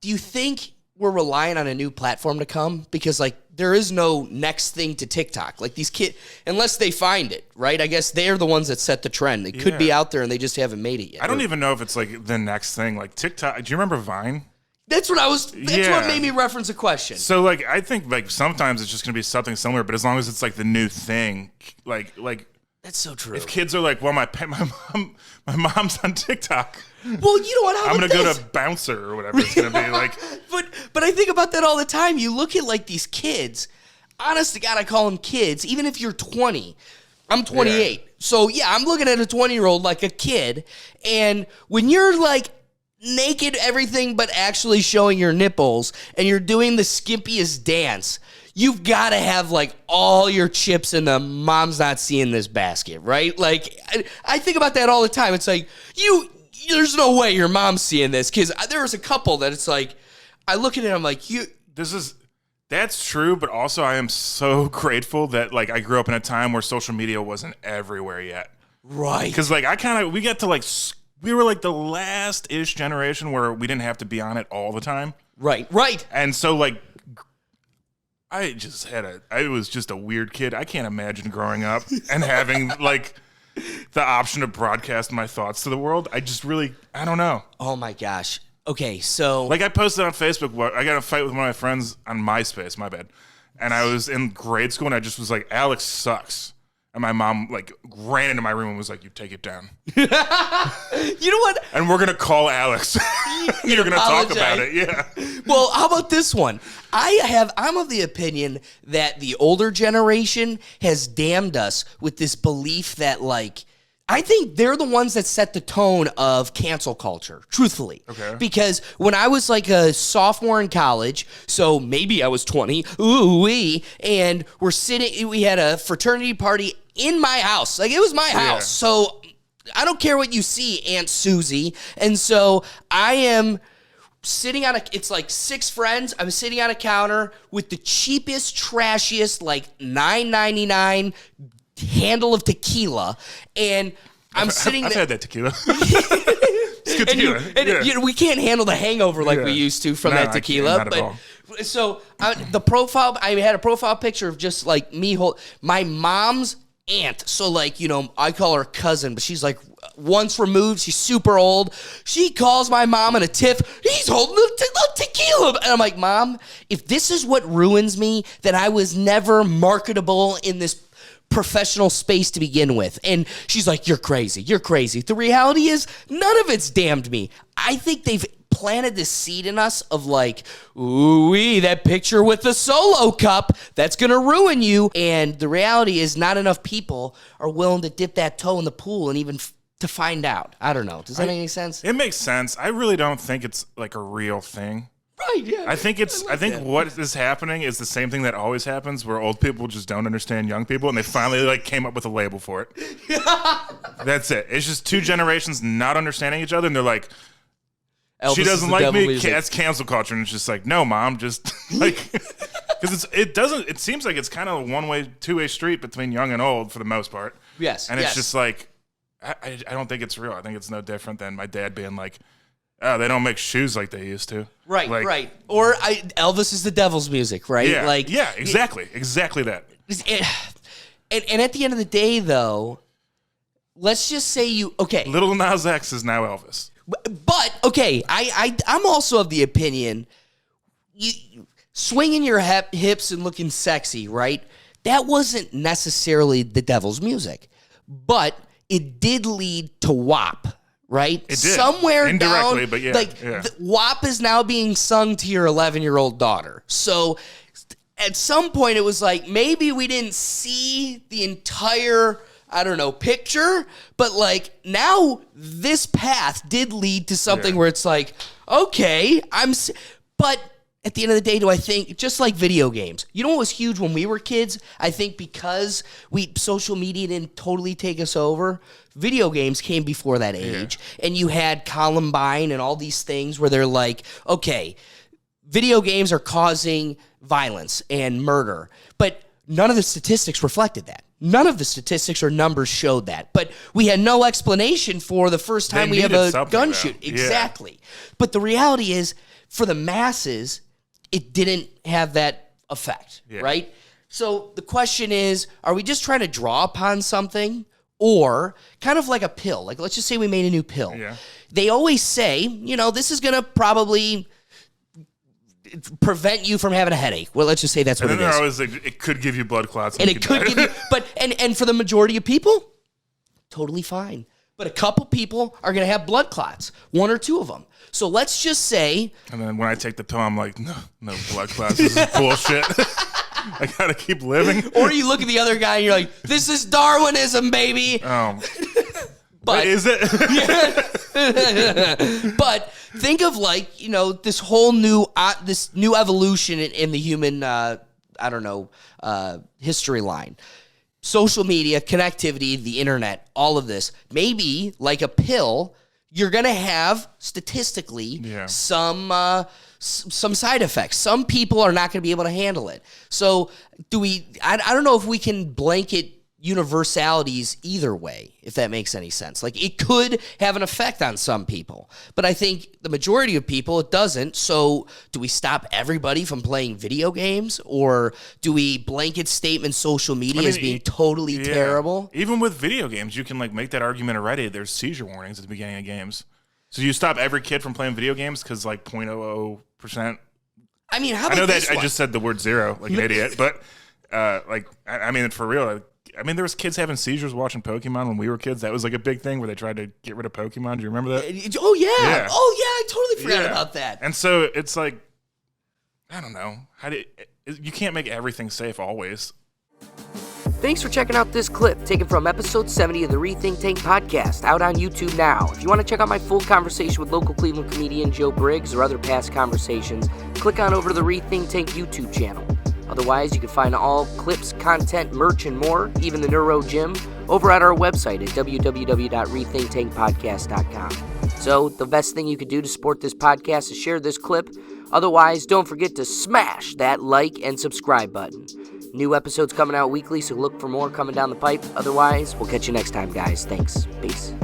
do you think we're relying on a new platform to come? Because, like, there is no next thing to TikTok. Like, these kids, unless they find it, right? I guess they're the ones that set the trend. They could be out there and they just haven't made it yet. I don't even know if it's, like, the next thing. Like, TikTok, do you remember Vine? That's what made me reference a question. So, like, I think, like, sometimes it's just going to be something similar, but as long as it's, like, the new thing, like that's so true. If kids are like, well, my mom's on TikTok. Well, you know what? I'm going to go to Bouncer or whatever it's going to be like. But I think about that all the time. You look at, like, these kids. Honest to God, I call them kids. Even if you're 20. I'm 28. Yeah. So, yeah, I'm looking at a 20-year-old like a kid. And when you're, like, naked everything but actually showing your nipples and you're doing the skimpiest dance, you've got to have, like, all your chips in the mom's not seeing this basket, right? Like, I think about that all the time. It's like, there's no way your mom's seeing this. Because there was a couple that it's like, I look at it, I'm like, that's true, but also I am so grateful that, like, I grew up in a time where social media wasn't everywhere yet. Right. Because, like, we got to, like, we were, like, the last-ish generation where we didn't have to be on it all the time. Right. And so, like, I was just a weird kid. I can't imagine growing up and having, like, the option to broadcast my thoughts to the world. I don't know. Oh, my gosh. Okay, so... Like, I posted on Facebook, I got in a fight with one of my friends on MySpace, my bad. And I was in grade school, and I just was like, Alex sucks. And my mom, like, ran into my room and was like, you take it down. You know what? And we're going to call Alex. You're going to talk about it, yeah. Well, how about this one? I'm of the opinion that the older generation has damned us with this belief that, like, I think they're the ones that set the tone of cancel culture, truthfully. Okay. Because when I was like a sophomore in college, so maybe I was 20, and we had a fraternity party in my house. Like, it was my house. So I don't care what you see, Aunt Susie. And so I am sitting it's like 6 friends. I'm sitting on a counter with the cheapest, trashiest, like $9.99 handle of tequila, and I'm sitting I've there. had that tequila. It's good tequila. We can't handle the hangover like we used to from that tequila. Not at all. So I had a profile picture of just like me my mom's aunt. So, like, you know, I call her cousin, but she's like once removed. She's super old. She calls my mom in a tiff. He's holding the tequila. And I'm like, Mom, if this is what ruins me, then I was never marketable in this professional space to begin with. And she's like, you're crazy. The reality is none of it's damned me. I think they've planted this seed in us of like, ooh-wee, that picture with the Solo cup, that's going to ruin you. And the reality is not enough people are willing to dip that toe in the pool and even to find out. I don't know. Does that make any sense? It makes sense. I really don't think it's like a real thing. Right, yeah. I think what is happening is the same thing that always happens, where old people just don't understand young people, and they finally like came up with a label for it. That's it. It's just 2 generations not understanding each other, and they're like, Elvis, she doesn't like me. Music. That's cancel culture, and it's just like, no, Mom, just like, because it seems like it's kind of a 1-way, 2-way street between young and old for the most part. Yes, and it's just like, I don't think it's real. I think it's no different than my dad being like, oh, they don't make shoes like they used to. Right, like, right. Or Elvis is the devil's music, right? Yeah, like, yeah, exactly. Exactly that. And at the end of the day, though, let's just say okay. Little Nas X is now Elvis. But, okay, I'm also of the opinion, swinging your hips and looking sexy, right? That wasn't necessarily the devil's music. But it did lead to WAP. Right? It did. Somewhere indirectly, down, but yeah. Like, WAP is now being sung to your 11-year-old daughter. So at some point it was like, maybe we didn't see the entire, I don't know, picture, but like now this path did lead to something where it's like, okay, but at the end of the day, do I think, just like video games, you know what was huge when we were kids? I think because social media didn't totally take us over, video games came before that age, and you had Columbine and all these things where they're like, okay, video games are causing violence and murder, but none of the statistics reflected that. None of the statistics or numbers showed that. But we had no explanation for the first time we have a gun shoot. Exactly. But the reality is, for the masses, it didn't have that effect, right? So the question is, are we just trying to draw upon something, or kind of like a pill? Like, let's just say we made a new pill. Yeah. They always say, this is going to probably prevent you from having a headache. Well, let's just say that's what And it then is. they're always like, it could give you blood clots. And it could give you, but and for the majority of people, totally fine. But a couple people are going to have blood clots, 1 or 2 of them. So let's just say. And then when I take the pill, I'm like, no blood clots. This is bullshit. I gotta keep living. Or you look at the other guy and you're like, this is Darwinism, baby. But is it? But think of this whole new evolution in the human history line. Social media, connectivity, the internet, all of this. Maybe like a pill, you're gonna have statistically some side effects. Some people are not gonna be able to handle it. So I don't know if we can blanket universalities either way, if that makes any sense. Like, it could have an effect on some people, but I think the majority of people, it doesn't. So do we stop everybody from playing video games, or do we blanket statement social media as being totally terrible? Even with video games, you can make that argument already. There's seizure warnings at the beginning of games. So you stop every kid from playing video games because 0.00%. I mean, how about I know that this one? I just said the word zero like an idiot, but I mean, for real. I mean, there was kids having seizures watching Pokemon when we were kids. That was a big thing where they tried to get rid of Pokemon. Do you remember that? Oh, yeah. Oh, yeah. I totally forgot about that. And so it's I don't know. You can't make everything safe always. Thanks for checking out this clip taken from episode 70 of the Rethink Tank podcast, out on YouTube now. If you want to check out my full conversation with local Cleveland comedian Joe Briggs or other past conversations, click on over to the Rethink Tank YouTube channel. Otherwise, you can find all clips, content, merch, and more, even the Neuro Gym, over at our website at www.rethinktankpodcast.com. So, the best thing you could do to support this podcast is share this clip. Otherwise, don't forget to smash that like and subscribe button. New episodes coming out weekly, so look for more coming down the pipe. Otherwise, we'll catch you next time, guys. Thanks. Peace.